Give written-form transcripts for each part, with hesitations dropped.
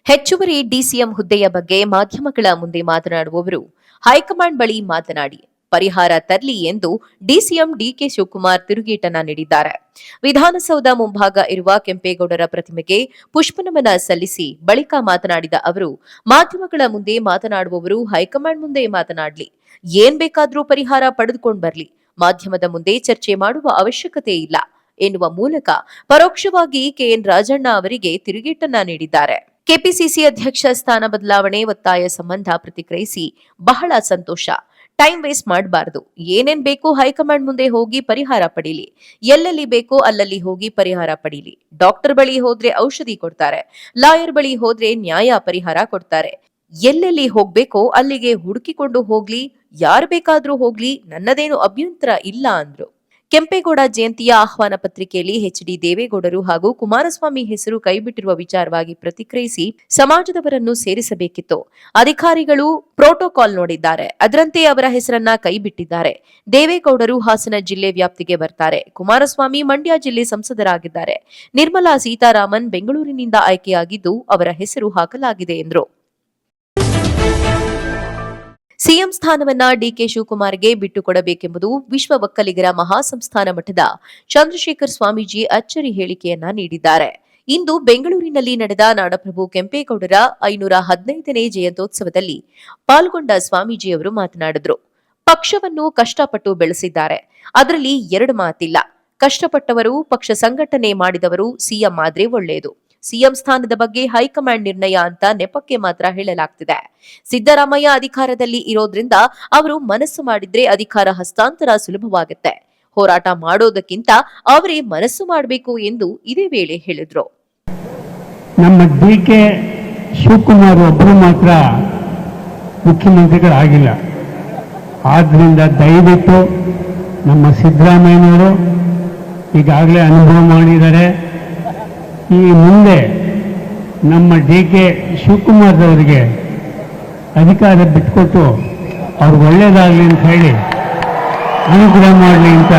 ಹೆಚ್ಚುವರಿ ಡಿಸಿಎಂ ಹುದ್ದೆಯ ಬಗ್ಗೆ ಮಾಧ್ಯಮಗಳ ಮುಂದೆ ಮಾತನಾಡುವವರು ಹೈಕಮಾಂಡ್ ಬಳಿ ಮಾತನಾಡಿ ಪರಿಹಾರ ತರಲಿ ಎಂದು ಡಿಸಿಎಂ ಡಿಕೆ ಶಿವಕುಮಾರ್ ತಿರುಗೇಟನ್ನ ನೀಡಿದ್ದಾರೆ. ವಿಧಾನಸೌಧ ಮುಂಭಾಗ ಇರುವ ಕೆಂಪೇಗೌಡರ ಪ್ರತಿಮೆಗೆ ಪುಷ್ಪನಮನ ಸಲ್ಲಿಸಿ ಬಳಿಕ ಮಾತನಾಡಿದ ಅವರು, ಮಾಧ್ಯಮಗಳ ಮುಂದೆ ಮಾತನಾಡುವವರು ಹೈಕಮಾಂಡ್ ಮುಂದೆ ಮಾತನಾಡಲಿ, ಏನ್ ಬೇಕಾದ್ರೂ ಪರಿಹಾರ ಪಡೆದುಕೊಂಡು ಬರಲಿ, ಮಾಧ್ಯಮದ ಮುಂದೆ ಚರ್ಚೆ ಮಾಡುವ ಅವಶ್ಯಕತೆ ಇಲ್ಲ ಎನ್ನುವ ಮೂಲಕ ಪರೋಕ್ಷವಾಗಿ ಕೆಎನ್ ರಾಜಣ್ಣ ಅವರಿಗೆ ತಿರುಗೇಟನ್ನ ನೀಡಿದ್ದಾರೆ. ಕೆಪಿಸಿಸಿ ಅಧ್ಯಕ್ಷ ಸ್ಥಾನ ಬದಲಾವಣೆ ಒತ್ತಾಯ ಸಂಬಂಧ ಪ್ರತಿಕ್ರಿಯಿಸಿ, ಬಹಳ ಸಂತೋಷ, ಟೈಮ್ ವೇಸ್ಟ್ ಮಾಡಬಾರದು, ಏನೇನ್ ಬೇಕು ಹೈಕಮಾಂಡ್ ಮುಂದೆ ಹೋಗಿ ಪರಿಹಾರ ಪಡೀಲಿ, ಎಲ್ಲೆಲ್ಲಿ ಬೇಕೋ ಅಲ್ಲಲ್ಲಿ ಹೋಗಿ ಪರಿಹಾರ ಪಡೀಲಿ. ಡಾಕ್ಟರ್ ಬಳಿ ಹೋದ್ರೆ ಔಷಧಿ ಕೊಡ್ತಾರೆ, ಲಾಯರ್ ಬಳಿ ಹೋದ್ರೆ ನ್ಯಾಯ ಪರಿಹಾರ ಕೊಡ್ತಾರೆ, ಎಲ್ಲೆಲ್ಲಿ ಹೋಗ್ಬೇಕೋ ಅಲ್ಲಿಗೆ ಹುಡುಕಿಕೊಂಡು ಹೋಗ್ಲಿ, ಯಾರು ಬೇಕಾದ್ರೂ ಹೋಗ್ಲಿ, ನನ್ನದೇನು ಅಭ್ಯಂತರ ಇಲ್ಲ ಅಂದ್ರು. ಕೆಂಪೇಗೌಡ ಜಯಂತಿಯ ಆಹ್ವಾನ ಪತ್ರಿಕೆಯಲ್ಲಿ ಎಚ್ಡಿ ದೇವೇಗೌಡರು ಹಾಗೂ ಕುಮಾರಸ್ವಾಮಿ ಹೆಸರು ಕೈಬಿಟ್ಟಿರುವ ವಿಚಾರವಾಗಿ ಪ್ರತಿಕ್ರಿಯಿಸಿ, ಸಮಾಜದವರನ್ನು ಸೇರಿಸಬೇಕಿತ್ತು, ಅಧಿಕಾರಿಗಳು ಪ್ರೋಟೋಕಾಲ್ ನೋಡಿದ್ದಾರೆ, ಅದರಂತೆ ಅವರ ಹೆಸರನ್ನ ಕೈಬಿಟ್ಟಿದ್ದಾರೆ. ದೇವೇಗೌಡರು ಹಾಸನ ಜಿಲ್ಲೆ ವ್ಯಾಪ್ತಿಗೆ ಬರ್ತಾರೆ, ಕುಮಾರಸ್ವಾಮಿ ಮಂಡ್ಯ ಜಿಲ್ಲೆ ಸಂಸದರಾಗಿದ್ದಾರೆ, ನಿರ್ಮಲಾ ಸೀತಾರಾಮನ್ ಬೆಂಗಳೂರಿನಿಂದ ಆಯ್ಕೆಯಾಗಿದ್ದು ಅವರ ಹೆಸರು ಹಾಕಲಾಗಿದೆ ಎಂದರು. ಸಿಎಂ ಸ್ಥಾನವನ್ನ ಡಿಕೆ ಶಿವಕುಮಾರ್ಗೆ ಬಿಟ್ಟುಕೊಡಬೇಕೆಂಬುದು ವಿಶ್ವ ಒಕ್ಕಲಿಗರ ಮಹಾಸಂಸ್ಥಾನ ಮಠದ ಚಂದ್ರಶೇಖರ್ ಸ್ವಾಮೀಜಿ ಅಚ್ಚರಿ ಹೇಳಿಕೆಯನ್ನ ನೀಡಿದ್ದಾರೆ. ಇಂದು ಬೆಂಗಳೂರಿನಲ್ಲಿ ನಡೆದ ನಾಡಪ್ರಭು ಕೆಂಪೇಗೌಡರ 515ನೇ ಜಯಂತ್ಯೋತ್ಸವದಲ್ಲಿ ಪಾಲ್ಗೊಂಡ ಸ್ವಾಮೀಜಿಯವರು ಮಾತನಾಡಿದರು. ಪಕ್ಷವನ್ನು ಕಷ್ಟಪಟ್ಟು ಬೆಳೆಸಿದ್ದಾರೆ, ಅದರಲ್ಲಿ ಎರಡು ಮಾತಿಲ್ಲ. ಕಷ್ಟಪಟ್ಟವರು, ಪಕ್ಷ ಸಂಘಟನೆ ಮಾಡಿದವರು ಸಿಎಂ ಆದ್ರೆ ಒಳ್ಳೆಯದು. ಸಿಎಂ ಸ್ಥಾನದ ಬಗ್ಗೆ ಹೈಕಮಾಂಡ್ ನಿರ್ಣಯ ಅಂತ ನೆಪಕ್ಕೆ ಮಾತ್ರ ಹೇಳಲಾಗ್ತಿದೆ. ಸಿದ್ದರಾಮಯ್ಯ ಅಧಿಕಾರದಲ್ಲಿ ಇರೋದ್ರಿಂದ ಅವರು ಮನಸ್ಸು ಮಾಡಿದ್ರೆ ಅಧಿಕಾರ ಹಸ್ತಾಂತರ ಸುಲಭವಾಗುತ್ತೆ. ಹೋರಾಟ ಮಾಡೋದಕ್ಕಿಂತ ಅವರೇ ಮನಸ್ಸು ಮಾಡಬೇಕು ಎಂದು ಇದೇ ವೇಳೆ ಹೇಳಿದ್ರು. ನಮ್ಮ ಡಿಕೆ ಶಿವಕುಮಾರ್ ಒಬ್ಬರು ಮಾತ್ರ ಮುಖ್ಯಮಂತ್ರಿಗಳಾಗಿಲ್ಲ. ಆದ್ರಿಂದ ದಯವಿಟ್ಟು ನಮ್ಮ ಸಿದ್ದರಾಮಯ್ಯನವರು ಈಗಾಗಲೇ ಅನುಭವ ಮಾಡಿದ್ದಾರೆ. ಈ ಮುಂದೆ ನಮ್ಮ ಡಿಕೆ ಶಿವಕುಮಾರ್ ಅವರಿಗೆ ಅಧಿಕಾರ ಬಿಟ್ಟುಕೊಟ್ಟು ಅವ್ರಿಗೆ ಒಳ್ಳೇದಾಗಲಿ ಅಂತ ಹೇಳಿ ಅನುಗ್ರಹ ಮಾಡಲಿ ಅಂತ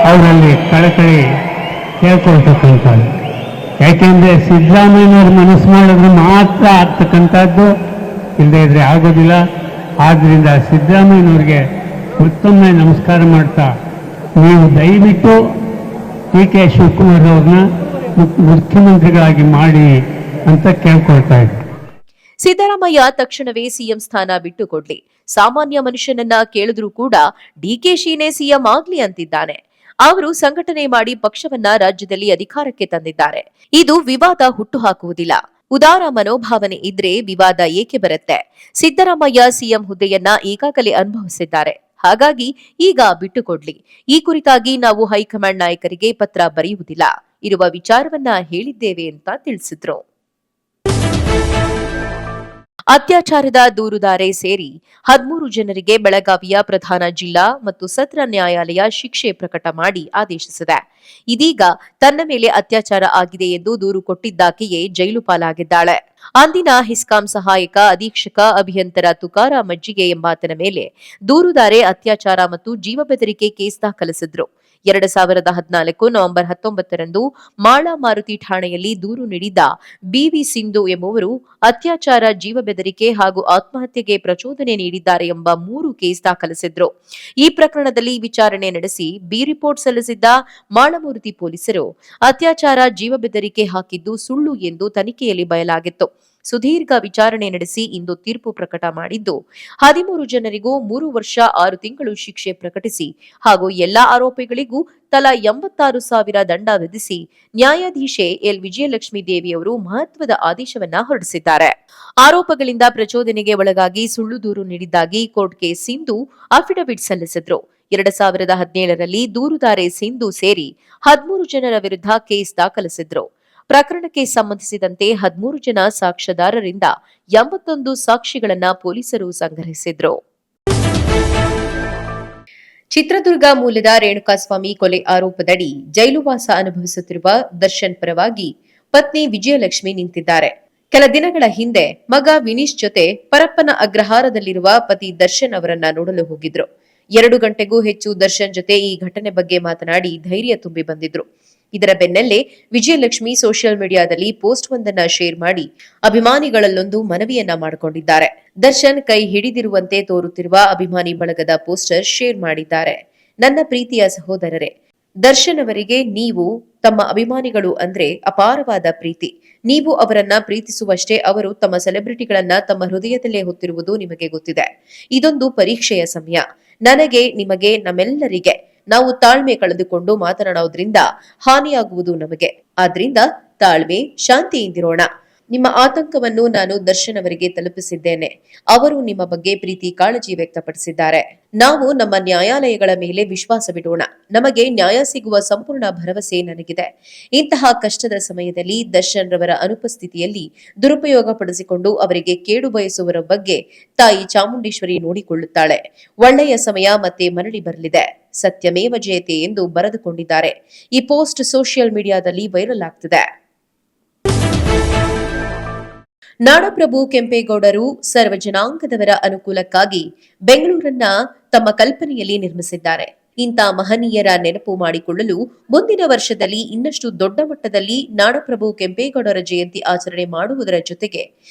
ಅವರಲ್ಲಿ ಕಳಕಳಿ ಕೇಳ್ಕೊಳ್ತಕ್ಕಂಥದ್ದು. ಯಾಕೆಂದರೆ ಸಿದ್ದರಾಮಯ್ಯನವ್ರ ಮನಸ್ಸು ಮಾಡಿದ್ರೆ ಮಾತ್ರ ಆಗ್ತಕ್ಕಂಥದ್ದು, ಇಲ್ಲದೇ ಇದ್ರೆ ಆಗೋದಿಲ್ಲ. ಆದ್ದರಿಂದ ಸಿದ್ದರಾಮಯ್ಯನವ್ರಿಗೆ ಮತ್ತೊಮ್ಮೆ ನಮಸ್ಕಾರ ಮಾಡ್ತಾ, ನೀವು ದಯವಿಟ್ಟು ಡಿ ಕೆ ಶಿವಕುಮಾರ್ ಅವ್ರನ್ನ ಮುಖ್ಯಮಂತ್ರಿಗಳಾಗಿ ಮಾಡಿ ಅಂತ ಕೇಳ್ಕೊಳ್ತಾ ಇದ್ದಾರೆ. ಸಿದ್ದರಾಮಯ್ಯ ತಕ್ಷಣವೇ ಸಿಎಂ ಸ್ಥಾನ ಬಿಟ್ಟುಕೊಡ್ಲಿ, ಸಾಮಾನ್ಯ ಮನುಷ್ಯನನ್ನ ಕೇಳಿದ್ರೂ ಕೂಡ ಡಿಕೆಶಿನೇ ಸಿಎಂ ಆಗ್ಲಿ ಅಂತಿದ್ದಾನೆ. ಅವರು ಸಂಘಟನೆ ಮಾಡಿ ಪಕ್ಷವನ್ನ ರಾಜ್ಯದಲ್ಲಿ ಅಧಿಕಾರಕ್ಕೆ ತಂದಿದ್ದಾರೆ. ಇದು ವಿವಾದ ಹುಟ್ಟುಹಾಕುವುದಿಲ್ಲ. ಉದಾರ ಮನೋಭಾವನೆ ಇದ್ರೆ ವಿವಾದ ಏಕೆ ಬರುತ್ತೆ? ಸಿದ್ದರಾಮಯ್ಯ ಸಿಎಂ ಹುದ್ದೆಯನ್ನ ಈಗಾಗಲೇ ಅನುಭವಿಸಿದ್ದಾರೆ, ಹಾಗಾಗಿ ಈಗ ಬಿಟ್ಟುಕೊಡ್ಲಿ. ಈ ಕುರಿತಾಗಿ ನಾವು ಹೈಕಮಾಂಡ್ ನಾಯಕರಿಗೆ ಪತ್ರ ಬರೆಯುವುದಿಲ್ಲ, ಇರುವ ವಿಚಾರವನ್ನ ಹೇಳಿದ್ದೇವೆ ಅಂತ ತಿಳಿಸಿದ್ರು. ಅತ್ಯಾಚಾರದ ದೂರುದಾರೆ ಸೇರಿ 13 ಜನರಿಗೆ ಬೆಳಗಾವಿಯ ಪ್ರಧಾನ ಜಿಲ್ಲಾ ಮತ್ತು ಸತ್ರ ನ್ಯಾಯಾಲಯ ಶಿಕ್ಷೆ ಪ್ರಕಟ ಮಾಡಿ ಆದೇಶಿಸಿದೆ. ಇದೀಗ ತನ್ನ ಮೇಲೆ ಅತ್ಯಾಚಾರ ಆಗಿದೆ ಎಂದು ದೂರು ಕೊಟ್ಟಿದ್ದಾಕೆಯೇ ಜೈಲು ಪಾಲಾಗಿದ್ದಾಳೆ. ಅಂದಿನ ಹಿಸ್ಕಾಂ ಸಹಾಯಕ ಅಧೀಕ್ಷಕ ಅಭಿಯಂತರ ತುಕಾರಾಂ ಮಜ್ಜಿಗೆ ಎಂಬಾತನ ಮೇಲೆ ದೂರುದಾರೆ ಅತ್ಯಾಚಾರ ಮತ್ತು ಜೀವ ಬೆದರಿಕೆ ಕೇಸ್ ದಾಖಲಿಸಿದ್ರು. 2014 ನವೆಂಬರ್ 19ರಂದು ಮಾಳಾ ಮಾರುತಿ ಠಾಣೆಯಲ್ಲಿ ದೂರು ನೀಡಿದ್ದ ಬಿವಿ ಸಿಂಧು ಎಂಬುವರು ಅತ್ಯಾಚಾರ, ಜೀವ ಬೆದರಿಕೆ ಹಾಗೂ ಆತ್ಮಹತ್ಯೆಗೆ ಪ್ರಚೋದನೆ ನೀಡಿದ್ದಾರೆ ಎಂಬ 3 ಕೇಸ್ ದಾಖಲಿಸಿದ್ರು. ಈ ಪ್ರಕರಣದಲ್ಲಿ ವಿಚಾರಣೆ ನಡೆಸಿ ಬಿ ರಿಪೋರ್ಟ್ ಸಲ್ಲಿಸಿದ್ದ ಮಾಳಮಾರುತಿ ಪೊಲೀಸರು ಅತ್ಯಾಚಾರ, ಜೀವ ಬೆದರಿಕೆ ಹಾಕಿದ್ದು ಸುಳ್ಳು ಎಂದು ತನಿಖೆಯಲ್ಲಿ ಬಯಲಾಗಿತ್ತು. ಸುದೀರ್ಘ ವಿಚಾರಣೆ ನಡೆಸಿ ಇಂದು ತೀರ್ಪು ಪ್ರಕಟ ಮಾಡಿದ್ದು 13 ಜನರಿಗೂ 3 ವರ್ಷ 6 ತಿಂಗಳು ಶಿಕ್ಷೆ ಪ್ರಕಟಿಸಿ ಹಾಗೂ ಎಲ್ಲಾ ಆರೋಪಿಗಳಿಗೂ ತಲಾ 86,000 ದಂಡ ವಿಧಿಸಿ ನ್ಯಾಯಾಧೀಶೆ ಎಲ್ ವಿಜಯಲಕ್ಷ್ಮಿ ದೇವಿಯವರು ಮಹತ್ವದ ಆದೇಶವನ್ನ ಹೊರಡಿಸಿದ್ದಾರೆ. ಆರೋಪಗಳಿಂದ ಪ್ರಚೋದನೆಗೆ ಒಳಗಾಗಿ ಸುಳ್ಳು ದೂರು ನೀಡಿದ್ದಾಗಿ ಕೋರ್ಟ್ಗೆ ಸಿಂಧು ಅಫಿಡವಿಟ್ ಸಲ್ಲಿಸಿದ್ರು. 2017ರಲ್ಲಿ ದೂರುದಾರೆ ಸಿಂಧು ಸೇರಿ 13 ಜನರ ವಿರುದ್ಧ ಕೇಸ್ ದಾಖಲಿಸಿದ್ರು. ಪ್ರಕರಣಕ್ಕೆ ಸಂಬಂಧಿಸಿದಂತೆ 13 ಜನ ಸಾಕ್ಷ್ಯದಾರರಿಂದ 81 ಸಾಕ್ಷಿಗಳನ್ನ ಪೊಲೀಸರು ಸಂಗ್ರಹಿಸಿದ್ರು. ಚಿತ್ರದುರ್ಗ ಮೂಲದ ರೇಣುಕಾಸ್ವಾಮಿ ಕೊಲೆ ಆರೋಪದಡಿ ಜೈಲುವಾಸ ಅನುಭವಿಸುತ್ತಿರುವ ದರ್ಶನ್ ಪರವಾಗಿ ಪತ್ನಿ ವಿಜಯಲಕ್ಷ್ಮಿ ನಿಂತಿದ್ದಾರೆ. ಕೆಲ ದಿನಗಳ ಹಿಂದೆ ಮಗ ವಿನೀಶ್ ಜೊತೆ ಪರಪ್ಪನ ಅಗ್ರಹಾರದಲ್ಲಿರುವ ಪತಿ ದರ್ಶನ್ ಅವರನ್ನ ನೋಡಲು ಹೋಗಿದ್ರು. 2 ಗಂಟೆಗೂ ಹೆಚ್ಚು ದರ್ಶನ್ ಜೊತೆ ಈ ಘಟನೆ ಬಗ್ಗೆ ಮಾತನಾಡಿ ಧೈರ್ಯ ತುಂಬಿ ಬಂದಿದ್ರು. ಇದರ ಬೆನ್ನಲ್ಲೇ ವಿಜಯಲಕ್ಷ್ಮಿ ಸೋಷಿಯಲ್ ಮೀಡಿಯಾದಲ್ಲಿ ಪೋಸ್ಟ್ ಒಂದನ್ನ ಶೇರ್ ಮಾಡಿ ಅಭಿಮಾನಿಗಳಲ್ಲೊಂದು ಮನವಿಯನ್ನ ಮಾಡಿಕೊಂಡಿದ್ದಾರೆ. ದರ್ಶನ್ ಕೈ ಹಿಡಿದಿರುವಂತೆ ತೋರುತ್ತಿರುವ ಅಭಿಮಾನಿ ಬಳಗದ ಪೋಸ್ಟರ್ ಶೇರ್ ಮಾಡಿದ್ದಾರೆ. ನನ್ನ ಪ್ರೀತಿಯ ಸಹೋದರರೇ, ದರ್ಶನ್ ಅವರಿಗೆ ನೀವು ತಮ್ಮ ಅಭಿಮಾನಿಗಳು ಅಂದ್ರೆ ಅಪಾರವಾದ ಪ್ರೀತಿ. ನೀವು ಅವರನ್ನ ಪ್ರೀತಿಸುವಷ್ಟೇ ಅವರು ತಮ್ಮ ಸೆಲೆಬ್ರಿಟಿಗಳನ್ನ ತಮ್ಮ ಹೃದಯದಲ್ಲೇ ಹೊತ್ತಿರುವುದು ನಿಮಗೆ ಗೊತ್ತಿದೆ. ಇದೊಂದು ಪರೀಕ್ಷೆಯ ಸಮಯ. ನನಗೆ, ನಿಮಗೆ, ನಮ್ಮೆಲ್ಲರಿಗೆ ನಾವು ತಾಳ್ಮೆ ಕಳೆದುಕೊಂಡು ಮಾತನಾಡೋದ್ರಿಂದ ಹಾನಿಯಾಗುವುದು ನಮಗೆ. ಆದ್ರಿಂದ ತಾಳ್ಮೆ, ಶಾಂತಿಯಿಂದಿರೋಣ. ನಿಮ್ಮ ಆತಂಕವನ್ನು ನಾನು ದರ್ಶನ್ ಅವರಿಗೆ ತಲುಪಿಸಿದ್ದೇನೆ. ಅವರು ನಿಮ್ಮ ಬಗ್ಗೆ ಪ್ರೀತಿ, ಕಾಳಜಿ ವ್ಯಕ್ತಪಡಿಸಿದ್ದಾರೆ. ನಾವು ನಮ್ಮ ನ್ಯಾಯಾಲಯಗಳ ಮೇಲೆ ವಿಶ್ವಾಸವಿಡೋಣ. ನಮಗೆ ನ್ಯಾಯ ಸಿಗುವ ಸಂಪೂರ್ಣ ಭರವಸೆ ನನಗಿದೆ. ಇಂತಹ ಕಷ್ಟದ ಸಮಯದಲ್ಲಿ ದರ್ಶನ್ ರವರ ಅನುಪಸ್ಥಿತಿಯಲ್ಲಿ ದುರುಪಯೋಗ ಪಡಿಸಿಕೊಂಡು ಅವರಿಗೆ ಕೇಡು ಬಯಸುವವರ ಬಗ್ಗೆ ತಾಯಿ ಚಾಮುಂಡೇಶ್ವರಿ ನೋಡಿಕೊಳ್ಳುತ್ತಾಳೆ. ಒಳ್ಳೆಯ ಸಮಯ ಮತ್ತೆ ಮರಳಿ ಬರಲಿದೆ. ಸತ್ಯಮೇವ ಜಯತೆ ಎಂದು ಬರೆದುಕೊಂಡಿದ್ದಾರೆ. ಈ ಪೋಸ್ಟ್ ಸೋಷಿಯಲ್ ಮೀಡಿಯಾದಲ್ಲಿ ವೈರಲ್ ಆಗ್ತಿದೆ. ನಾಡಪ್ರಭು ಕೆಂಪೇಗೌಡರು ಸರ್ವ ಜನಾಂಗದವರ ಅನುಕೂಲಕ್ಕಾಗಿ ಬೆಂಗಳೂರನ್ನ ತಮ್ಮ ಕಲ್ಪನೆಯಲ್ಲಿ ನಿರ್ಮಿಸಿದ್ದಾರೆ. ಇಂಥ ಮಹನೀಯರ ನೆನಪು ಮಾಡಿಕೊಳ್ಳಲು ಮುಂದಿನ ವರ್ಷದಲ್ಲಿ ಇನ್ನಷ್ಟು ದೊಡ್ಡ ಮಟ್ಟದಲ್ಲಿ ನಾಡಪ್ರಭು ಕೆಂಪೇಗೌಡರ ಜಯಂತಿ ಆಚರಣೆ ಮಾಡುವುದರ ಜೊತೆಗೆ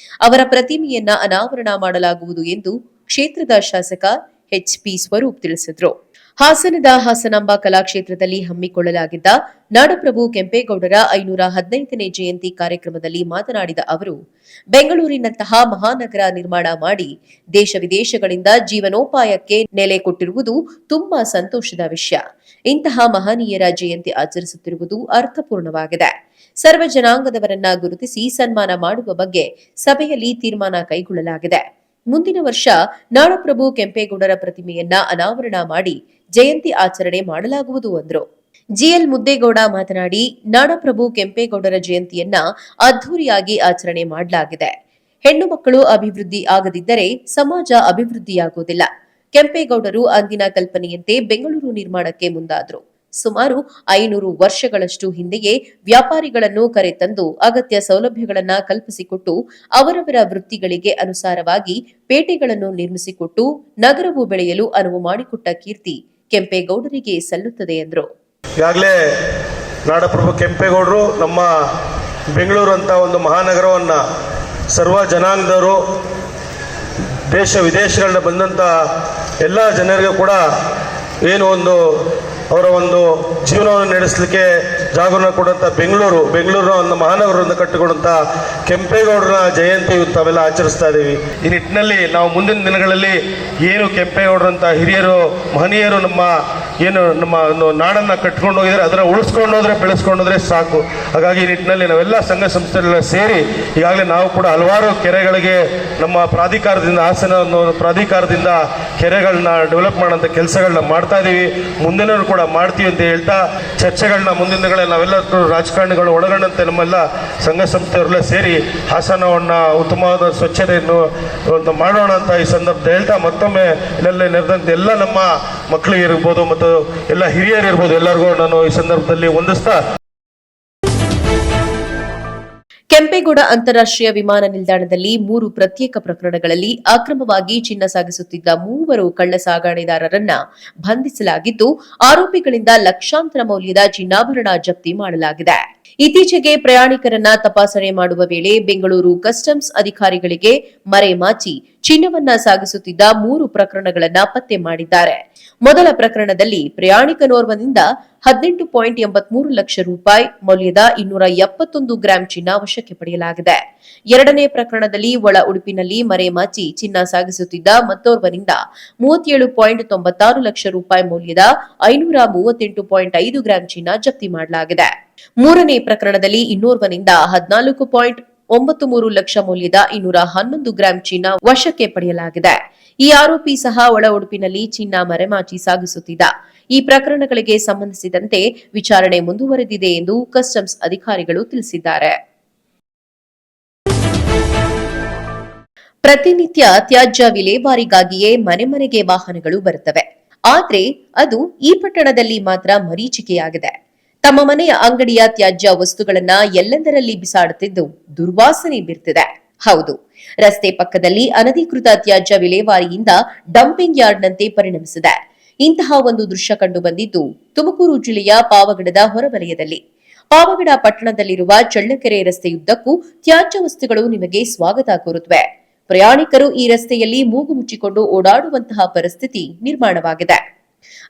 ಅವರ ಪ್ರತಿಮೆಯನ್ನ ಅನಾವರಣ ಮಾಡಲಾಗುವುದು ಎಂದು ಕ್ಷೇತ್ರದ ಶಾಸಕ ಎಚ್.ಪಿ. ಸ್ವರೂಪ್ ತಿಳಿಸಿದರು. ಹಾಸನದ ಹಾಸನಾಂಬ ಕಲಾಕ್ಷೇತ್ರದಲ್ಲಿ ಹಮ್ಮಿಕೊಳ್ಳಲಾಗಿದ್ದ ನಾಡಪ್ರಭು ಕೆಂಪೇಗೌಡರ 515ನೇ ಜಯಂತಿ ಕಾರ್ಯಕ್ರಮದಲ್ಲಿ ಮಾತನಾಡಿದ ಅವರು, ಬೆಂಗಳೂರಿನಂತಹ ಮಹಾನಗರ ನಿರ್ಮಾಣ ಮಾಡಿ ದೇಶ ವಿದೇಶಗಳಿಂದ ಜೀವನೋಪಾಯಕ್ಕೆ ನೆಲೆ ಕೊಟ್ಟಿರುವುದು ತುಂಬಾ ಸಂತೋಷದ ವಿಷಯ. ಇಂತಹ ಮಹನೀಯರ ಜಯಂತಿ ಆಚರಿಸುತ್ತಿರುವುದು ಅರ್ಥಪೂರ್ಣವಾಗಿದೆ. ಸರ್ವ ಜನಾಂಗದವರನ್ನ ಗುರುತಿಸಿ ಸನ್ಮಾನ ಮಾಡುವ ಬಗ್ಗೆ ಸಭೆಯಲ್ಲಿ ತೀರ್ಮಾನ ಕೈಗೊಳ್ಳಲಾಗಿದೆ. ಮುಂದಿನ ವರ್ಷ ನಾಡಪ್ರಭು ಕೆಂಪೇಗೌಡರ ಪ್ರತಿಮೆಯನ್ನ ಅನಾವರಣ ಮಾಡಿ ಜಯಂತಿ ಆಚರಣೆ ಮಾಡಲಾಗುವುದು ಎಂದರು. ಜಿಎಲ್ ಮುದ್ದೇಗೌಡ ಮಾತನಾಡಿ, ನಾಡಪ್ರಭು ಕೆಂಪೇಗೌಡರ ಜಯಂತಿಯನ್ನ ಅದ್ದೂರಿಯಾಗಿ ಆಚರಣೆ ಮಾಡಲಾಗಿದೆ. ಹೆಣ್ಣು ಮಕ್ಕಳು ಅಭಿವೃದ್ಧಿ ಆಗದಿದ್ದರೆ ಸಮಾಜ ಅಭಿವೃದ್ಧಿಯಾಗುವುದಿಲ್ಲ. ಕೆಂಪೇಗೌಡರು ಅಂದಿನ ಕಲ್ಪನೆಯಂತೆ ಬೆಂಗಳೂರು ನಿರ್ಮಾಣಕ್ಕೆ ಮುಂದಾದರು. ಸುಮಾರು 500 ವರ್ಷಗಳಷ್ಟು ಹಿಂದೆಯೇ ವ್ಯಾಪಾರಿಗಳನ್ನು ಕರೆತಂದು ಅಗತ್ಯ ಸೌಲಭ್ಯಗಳನ್ನು ಕಲ್ಪಿಸಿಕೊಟ್ಟು ಅವರವರ ವೃತ್ತಿಗಳಿಗೆ ಅನುಸಾರವಾಗಿ ಪೇಟೆಗಳನ್ನು ನಿರ್ಮಿಸಿಕೊಟ್ಟು ನಗರವು ಬೆಳೆಯಲು ಅನುವು ಮಾಡಿಕೊಟ್ಟ ಕೀರ್ತಿ ಕೆಂಪೇಗೌಡರಿಗೆ ಸಲ್ಲುತ್ತದೆ ಎಂದರು. ಈಗಾಗಲೇ ನಾಡಪ್ರಭು ಕೆಂಪೇಗೌಡರು ನಮ್ಮ ಬೆಂಗಳೂರು ಅಂತ ಒಂದು ಮಹಾನಗರವನ್ನು ಸರ್ವ ಜನಾಂಗದವರು ದೇಶ ವಿದೇಶಗಳಿಂದ ಬಂದಂಥ ಎಲ್ಲ ಜನರಿಗೂ ಕೂಡ ಏನು ಒಂದು ಅವರ ಒಂದು ಜೀವನವನ್ನು ನಡೆಸಲಿಕ್ಕೆ ಜಾಗವನ್ನು ಕೊಡುವಂಥ ಬೆಂಗಳೂರಿನ ಒಂದು ಮಹಾನಗರವನ್ನು ಕಟ್ಟಿಕೊಡುವಂಥ ಕೆಂಪೇಗೌಡರ ಜಯಂತಿ ತಾವೆಲ್ಲ ಆಚರಿಸ್ತಾ ಇದ್ದೀವಿ. ಈ ನಿಟ್ಟಿನಲ್ಲಿ ನಾವು ಮುಂದಿನ ದಿನಗಳಲ್ಲಿ ಏನು ಕೆಂಪೇಗೌಡರಂಥ ಹಿರಿಯರು ಮಹನೀಯರು ನಮ್ಮ ಒಂದು ನಾಡನ್ನು ಕಟ್ಕೊಂಡು ಹೋಗಿದ್ದಾರೆ, ಅದನ್ನು ಉಳಿಸ್ಕೊಂಡು ಹೋದರೆ ಬೆಳೆಸ್ಕೊಂಡು ಹೋದರೆ ಸಾಕು. ಹಾಗಾಗಿ ಈ ನಿಟ್ಟಿನಲ್ಲಿ ನಾವೆಲ್ಲ ಸಂಘ ಸಂಸ್ಥೆಗಳೆಲ್ಲ ಸೇರಿ ಈಗಾಗಲೇ ನಾವು ಕೂಡ ಹಲವಾರು ಕೆರೆಗಳಿಗೆ ನಮ್ಮ ಪ್ರಾಧಿಕಾರದಿಂದ ಹಾಸನ ಪ್ರಾಧಿಕಾರದಿಂದ ಕೆರೆಗಳನ್ನ ಡೆವಲಪ್ ಮಾಡೋಂಥ ಕೆಲಸಗಳನ್ನ ಮಾಡ್ತಾ ಇದ್ದೀವಿ. ಮುಂದಿನವರು ಕೂಡ ಮಾಡ್ತೀವಿ ಅಂತ ಹೇಳ್ತಾ ಚರ್ಚೆಗಳನ್ನ ಮುಂದಿನ ದಿನಗಳಲ್ಲಿ ನಾವೆಲ್ಲ ರಾಜಕಾರಣಿಗಳು ಒಳಗೊಂಡಂತೆ ನಮ್ಮೆಲ್ಲ ಸಂಘ ಸಂಸ್ಥೆಯವರೆಲ್ಲ ಸೇರಿ ಹಾಸನವನ್ನು ಉತ್ತಮವಾದ ಸ್ವಚ್ಛತೆಯನ್ನು ಮಾಡೋಣ ಅಂತ ಈ ಸಂದರ್ಭದಲ್ಲಿ ಹೇಳ್ತಾ ಮತ್ತೊಮ್ಮೆ ಇಲ್ಲೆಲ್ಲ ನೆರೆದಂತೆ ಎಲ್ಲ ನಮ್ಮ ಮಕ್ಕಳಿಗೆ ಇರ್ಬೋದು ಮತ್ತು ಎಲ್ಲ ಹಿರಿಯರು ಇರ್ಬೋದು ಎಲ್ಲರಿಗೂ ನಾನು ಈ ಸಂದರ್ಭದಲ್ಲಿ ವಂದಿಸ್ತಾ. ಕೆಂಪೇಗೌಡ ಅಂತಾರಾಷ್ಟ್ರೀಯ ವಿಮಾನ ನಿಲ್ದಾಣದಲ್ಲಿ 3 ಪ್ರತ್ಯೇಕ ಪ್ರಕರಣಗಳಲ್ಲಿ ಅಕ್ರಮವಾಗಿ ಚಿನ್ನ ಸಾಗಿಸುತ್ತಿದ್ದ 3 ಕಳ್ಳ ಸಾಗಣೆದಾರರನ್ನ ಬಂಧಿಸಲಾಗಿದ್ದು, ಆರೋಪಿಗಳಿಂದ ಲಕ್ಷಾಂತರ ಮೌಲ್ಯದ ಚಿನ್ನಾಭರಣ ಜಪ್ತಿ ಮಾಡಲಾಗಿದೆ. ಇತ್ತೀಚೆಗೆ ಪ್ರಯಾಣಿಕರನ್ನ ತಪಾಸಣೆ ಮಾಡುವ ವೇಳೆ ಬೆಂಗಳೂರು ಕಸ್ಟಮ್ಸ್ ಅಧಿಕಾರಿಗಳಿಗೆ ಮರೆಮಾಚಿ ಚಿನ್ನವನ್ನ ಸಾಗಿಸುತ್ತಿದ್ದ 3 ಪ್ರಕರಣಗಳನ್ನ ಪತ್ತೆ ಮಾಡಿದ್ದಾರೆ. ಮೊದಲ ಪ್ರಕರಣದಲ್ಲಿ ಪ್ರಯಾಣಿಕನೋರ್ವನಿಂದ 18.83 ಲಕ್ಷ ರೂಪಾಯಿ ಮೌಲ್ಯದ 271 ಗ್ರಾಂ ಚಿನ್ನ ವಶಕ್ಕೆ ಪಡೆಯಲಾಗಿದೆ. ಎರಡನೇ ಪ್ರಕರಣದಲ್ಲಿ ಒಳ ಉಡುಪಿನಲ್ಲಿ ಮರೆಮಾಚಿ ಚಿನ್ನ ಸಾಗಿಸುತ್ತಿದ್ದ ಮತ್ತೋರ್ವನಿಂದ 37.96 ಲಕ್ಷ ರೂಪಾಯಿ ಮೌಲ್ಯದ 538.5 ಗ್ರಾಂ ಚಿನ್ನ ಜಪ್ತಿ ಮಾಡಲಾಗಿದೆ. ಮೂರನೇ ಪ್ರಕರಣದಲ್ಲಿ ಇನ್ನೋರ್ವನಿಂದ 14.93 ಲಕ್ಷ ಮೌಲ್ಯದ 211 ಗ್ರಾಂ ಚಿನ್ನ ವಶಕ್ಕೆ ಪಡೆಯಲಾಗಿದೆ. ಈ ಆರೋಪಿ ಸಹ ಒಳ ಉಡುಪಿನಲ್ಲಿ ಚಿನ್ನ ಮರೆಮಾಚಿ ಸಾಗಿಸುತ್ತಿದ್ದ. ಈ ಪ್ರಕರಣಗಳಿಗೆ ಸಂಬಂಧಿಸಿದಂತೆ ವಿಚಾರಣೆ ಮುಂದುವರೆದಿದೆ ಎಂದು ಕಸ್ಟಮ್ಸ್ ಅಧಿಕಾರಿಗಳು ತಿಳಿಸಿದ್ದಾರೆ. ಪ್ರತಿನಿತ್ಯ ತ್ಯಾಜ್ಯ ವಿಲೇವಾರಿಗಾಗಿಯೇ ಮನೆ ಮನೆಗೆ ವಾಹನಗಳು ಬರುತ್ತವೆ. ಆದ್ರೆ ಅದು ಈ ಪಟ್ಟಣದಲ್ಲಿ ಮಾತ್ರ ಮರೀಚಿಕೆಯಾಗಿದೆ. ತಮ್ಮ ಮನೆಯ ಅಂಗಡಿಯ ತ್ಯಾಜ್ಯ ವಸ್ತುಗಳನ್ನ ಎಲ್ಲೆಂದರಲ್ಲಿ ಬಿಸಾಡುತ್ತಿದ್ದು ದುರ್ವಾಸನೆ ಬೀರ್ತಿದೆ. ಹೌದು, ರಸ್ತೆ ಪಕ್ಕದಲ್ಲಿ ಅನಧಿಕೃತ ತ್ಯಾಜ್ಯ ವಿಲೇವಾರಿಯಿಂದ ಡಂಪಿಂಗ್ ಯಾರ್ಡ್ನಂತೆ ಪರಿಣಮಿಸಿದೆ. ಇಂತಹ ಒಂದು ದೃಶ್ಯ ಕಂಡು ಬಂದಿದ್ದು ತುಮಕೂರು ಜಿಲ್ಲೆಯ ಪಾವಗಡದ ಹೊರವಲಯದಲ್ಲಿ. ಪಾವಗಡ ಪಟ್ಟಣದಲ್ಲಿರುವ ಚಳ್ಳಕೆರೆ ರಸ್ತೆಯುದ್ದಕ್ಕೂ ತ್ಯಾಜ್ಯ ವಸ್ತುಗಳು ನಿಮಗೆ ಸ್ವಾಗತ ಕೋರುತ್ತವೆ. ಪ್ರಯಾಣಿಕರು ಈ ರಸ್ತೆಯಲ್ಲಿ ಮೂಗು ಮುಚ್ಚಿಕೊಂಡು ಓಡಾಡುವಂತಹ ಪರಿಸ್ಥಿತಿ ನಿರ್ಮಾಣವಾಗಿದೆ.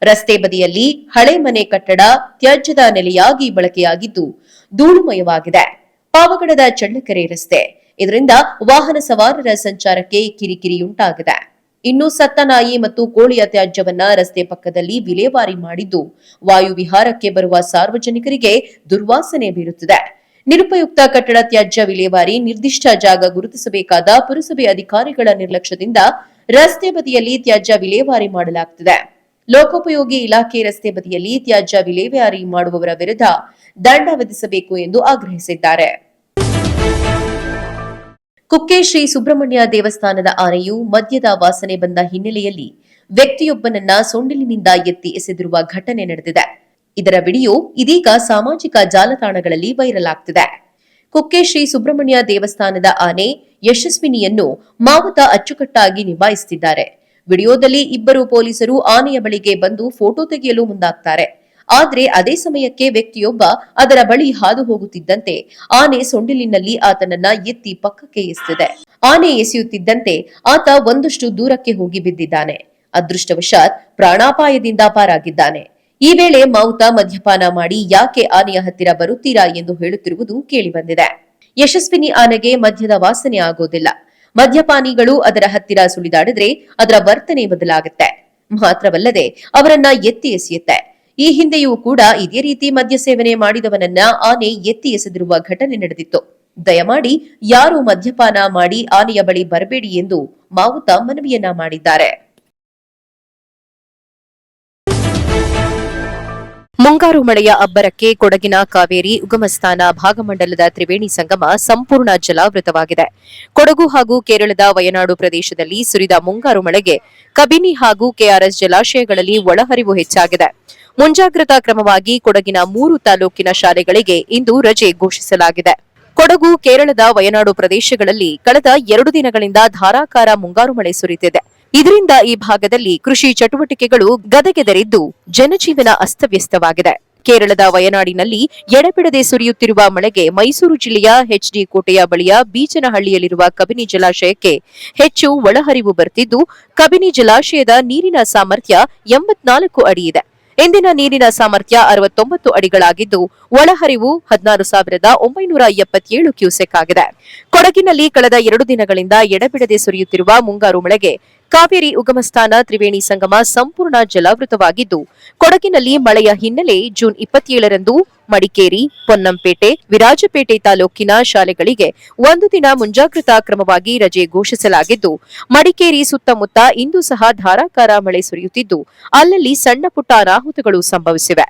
ರಸ್ತೆ ಬದಿಯಲ್ಲಿ ಹಳೆ ಮನೆ ಕಟ್ಟಡ ತ್ಯಾಜ್ಯದ ನೆಲೆಯಾಗಿ ಬಳಕೆಯಾಗಿದ್ದು ಧೂಳುಮಯವಾಗಿದೆ. ಪಾವಗಡದ ಚಳ್ಳಕೆರೆ ರಸ್ತೆ ಇದರಿಂದ ವಾಹನ ಸವಾರರ ಸಂಚಾರಕ್ಕೆ ಕಿರಿಕಿರಿಯುಂಟಾಗಿದೆ. ಇನ್ನು ಸತ್ತ ನಾಯಿ ಮತ್ತು ಕೋಳಿಯ ತ್ಯಾಜ್ಯವನ್ನ ರಸ್ತೆ ಪಕ್ಕದಲ್ಲಿ ವಿಲೇವಾರಿ ಮಾಡಿದ್ದು ವಾಯು ವಿಹಾರಕ್ಕೆ ಬರುವ ಸಾರ್ವಜನಿಕರಿಗೆ ದುರ್ವಾಸನೆ ಬೀರುತ್ತಿದೆ. ನಿರುಪಯುಕ್ತ ಕಟ್ಟಡ ತ್ಯಾಜ್ಯ ವಿಲೇವಾರಿ ನಿರ್ದಿಷ್ಟ ಜಾಗ ಗುರುತಿಸಬೇಕಾದ ಪುರಸಭೆ ಅಧಿಕಾರಿಗಳ ನಿರ್ಲಕ್ಷ್ಯದಿಂದ ರಸ್ತೆ ಬದಿಯಲ್ಲಿ ತ್ಯಾಜ್ಯ ವಿಲೇವಾರಿ ಮಾಡಲಾಗುತ್ತಿದೆ. ಲೋಕೋಪಯೋಗಿ ಇಲಾಖೆ ರಸ್ತೆ ಬದಿಯಲ್ಲಿ ತ್ಯಾಜ್ಯ ವಿಲೇವಾರಿ ಮಾಡುವವರ ವಿರುದ್ಧ ದಂಡ ವಿಧಿಸಬೇಕು ಎಂದು ಆಗ್ರಹಿಸಿದ್ದಾರೆ. ಕುಕ್ಕೆ ಶ್ರೀ ಸುಬ್ರಹ್ಮಣ್ಯ ದೇವಸ್ಥಾನದ ಆನೆಯು ಮದ್ಯದ ವಾಸನೆ ಬಂದ ಹಿನ್ನೆಲೆಯಲ್ಲಿ ವ್ಯಕ್ತಿಯೊಬ್ಬನನ್ನ ಸೊಂಡಿಲಿನಿಂದ ಎತ್ತಿ ಎಸೆದಿರುವ ಘಟನೆ ನಡೆದಿದೆ. ಇದರ ವಿಡಿಯೋ ಇದೀಗ ಸಾಮಾಜಿಕ ಜಾಲತಾಣಗಳಲ್ಲಿ ವೈರಲ್ ಆಗ್ತಿದೆ. ಕುಕ್ಕೆ ಶ್ರೀ ಸುಬ್ರಹ್ಮಣ್ಯ ದೇವಸ್ಥಾನದ ಆನೆ ಯಶಸ್ವಿನಿಯನ್ನು ಮಾವುತ ಅಚ್ಚುಕಟ್ಟಾಗಿ ನಿಭಾಯಿಸುತ್ತಿದ್ದಾರೆ. ವಿಡಿಯೋದಲ್ಲಿ ಇಬ್ಬರು ಪೊಲೀಸರು ಆನೆಯ ಬಳಿಗೆ ಬಂದು ಫೋಟೋ ತೆಗೆಯಲು ಮುಂದಾಗ್ತಾರೆ. ಆದರೆ ಅದೇ ಸಮಯಕ್ಕೆ ವ್ಯಕ್ತಿಯೊಬ್ಬ ಅದರ ಬಳಿ ಹಾದು ಹೋಗುತ್ತಿದ್ದಂತೆ ಆನೆ ಸೊಂಡಿಲಿನಲ್ಲಿ ಆತನನ್ನ ಎತ್ತಿ ಪಕ್ಕಕ್ಕೆ ಎಸೆದಿದೆ. ಆನೆ ಎಸೆಯುತ್ತಿದ್ದಂತೆ ಆತ ಒಂದಷ್ಟು ದೂರಕ್ಕೆ ಹೋಗಿ ಬಿದ್ದಿದ್ದಾನೆ. ಅದೃಷ್ಟವಶಾತ್ ಪ್ರಾಣಾಪಾಯದಿಂದ ಪಾರಾಗಿದ್ದಾನೆ. ಈ ವೇಳೆ ಮಾವುತ ಮದ್ಯಪಾನ ಮಾಡಿ ಯಾಕೆ ಆನೆಯ ಹತ್ತಿರ ಬರುತ್ತೀರಾ ಎಂದು ಹೇಳುತ್ತಿರುವುದು ಕೇಳಿಬಂದಿದೆ. ಯಶಸ್ವಿನಿ ಆನೆಗೆ ಮದ್ಯದ ವಾಸನೆ ಆಗೋದಿಲ್ಲ. ಮದ್ಯಪಾನಿಗಳು ಅದರ ಹತ್ತಿರ ಸುಳಿದಾಡಿದ್ರೆ ಅದರ ವರ್ತನೆ ಬದಲಾಗುತ್ತೆ. ಮಾತ್ರವಲ್ಲದೆ ಅವರನ್ನ ಎತ್ತಿ ಎಸೆಯುತ್ತೆ. ಈ ಹಿಂದೆಯೂ ಕೂಡ ಇದೇ ರೀತಿ ಮದ್ಯ ಸೇವನೆ ಮಾಡಿದವನನ್ನ ಆನೆ ಎತ್ತಿ ಎಸೆದಿರುವ ಘಟನೆ ನಡೆದಿತ್ತು. ದಯಮಾಡಿ ಯಾರು ಮದ್ಯಪಾನ ಮಾಡಿ ಆನೆಯ ಬಳಿ ಬರಬೇಡಿ ಎಂದು ಮಾವುತ ಮನವಿಯನ್ನ ಮಾಡಿದ್ದಾರೆ. ಮುಂಗಾರು ಮಳೆಯ ಅಬ್ಬರಕ್ಕೆ ಕೊಡಗಿನ ಕಾವೇರಿ ಉಗಮಸ್ಥಾನ ಭಾಗಮಂಡಲದ ತ್ರಿವೇಣಿ ಸಂಗಮ ಸಂಪೂರ್ಣ ಜಲಾವೃತವಾಗಿದೆ. ಕೊಡಗು ಹಾಗೂ ಕೇರಳದ ವಯನಾಡು ಪ್ರದೇಶದಲ್ಲಿ ಸುರಿದ ಮುಂಗಾರು ಮಳೆಗೆ ಕಬಿನಿ ಹಾಗೂ ಕೆಆರ್ಎಸ್ ಜಲಾಶಯಗಳಲ್ಲಿ ಒಳಹರಿವು ಹೆಚ್ಚಾಗಿದೆ. ಮುಂಜಾಗ್ರತಾ ಕ್ರಮವಾಗಿ ಕೊಡಗಿನ 3 ತಾಲೂಕಿನ ಶಾಲೆಗಳಿಗೆ ಇಂದು ರಜೆ ಘೋಷಿಸಲಾಗಿದೆ. ಕೊಡಗು ಕೇರಳದ ವಯನಾಡು ಪ್ರದೇಶಗಳಲ್ಲಿ ಕಳೆದ 2 ದಿನಗಳಿಂದ ಧಾರಾಕಾರ ಮುಂಗಾರು ಮಳೆ ಸುರಿದಿದೆ. ಇದರಿಂದ ಈ ಭಾಗದಲ್ಲಿ ಕೃಷಿ ಚಟುವಟಿಕೆಗಳು ಗದಗೆದರಿದ್ದು ಜನಜೀವನ ಅಸ್ತವ್ಯಸ್ತವಾಗಿದೆ. ಕೇರಳದ ವಯನಾಡಿನಲ್ಲಿ ಎಡೆಬಿಡದೆ ಸುರಿಯುತ್ತಿರುವ ಮಳೆಗೆ ಮೈಸೂರು ಜಿಲ್ಲೆಯ ಎಚ್ಡಿ ಕೋಟೆಯ ಬಳಿಯ ಬೀಚನಹಳ್ಳಿಯಲ್ಲಿರುವ ಕಬಿನಿ ಜಲಾಶಯಕ್ಕೆ ಹೆಚ್ಚು ಒಳಹರಿವು ಬರುತ್ತಿದ್ದು, ಕಬಿನಿ ಜಲಾಶಯದ ನೀರಿನ ಸಾಮರ್ಥ್ಯ 84 ಅಡಿ ಇದೆ. ಇಂದಿನ ನೀರಿನ ಸಾಮರ್ಥ್ಯ 69 ಅಡಿಗಳಾಗಿದ್ದು ಒಳಹರಿವು 16,977 ಕ್ಯೂಸೆಕ್ ಆಗಿದೆ. ಕೊಡಗಿನಲ್ಲಿ ಕಳೆದ 2 ದಿನಗಳಿಂದ ಎಡೆಬಿಡದೆ ಸುರಿಯುತ್ತಿರುವ ಮುಂಗಾರು ಮಳೆಗೆ ಕಾವೇರಿ ಉಗಮಸ್ಥಾನ ತ್ರಿವೇಣಿ ಸಂಗಮ ಸಂಪೂರ್ಣ ಜಲಾವೃತವಾಗಿದ್ದು, ಕೊಡಗಿನಲ್ಲಿ ಮಳೆಯ ಹಿನ್ನೆಲೆ ಜೂನ್ 27ರಂದು ಮಡಿಕೇರಿ, ಪೊನ್ನಂಪೇಟೆ, ವಿರಾಜಪೇಟೆ ತಾಲೂಕಿನ ಶಾಲೆಗಳಿಗೆ 1 ದಿನ ಮುಂಜಾಗ್ರತಾ ಕ್ರಮವಾಗಿ ರಜೆ ಘೋಷಿಸಲಾಗಿದ್ದು, ಮಡಿಕೇರಿ ಸುತ್ತಮುತ್ತ ಇಂದು ಸಹ ಧಾರಾಕಾರ ಮಳೆ ಸುರಿಯುತ್ತಿದ್ದು, ಅಲ್ಲಲ್ಲಿ ಸಣ್ಣ ಪುಟ್ಟ ಅನಾಹುತಗಳು ಸಂಭವಿಸಿವೆ.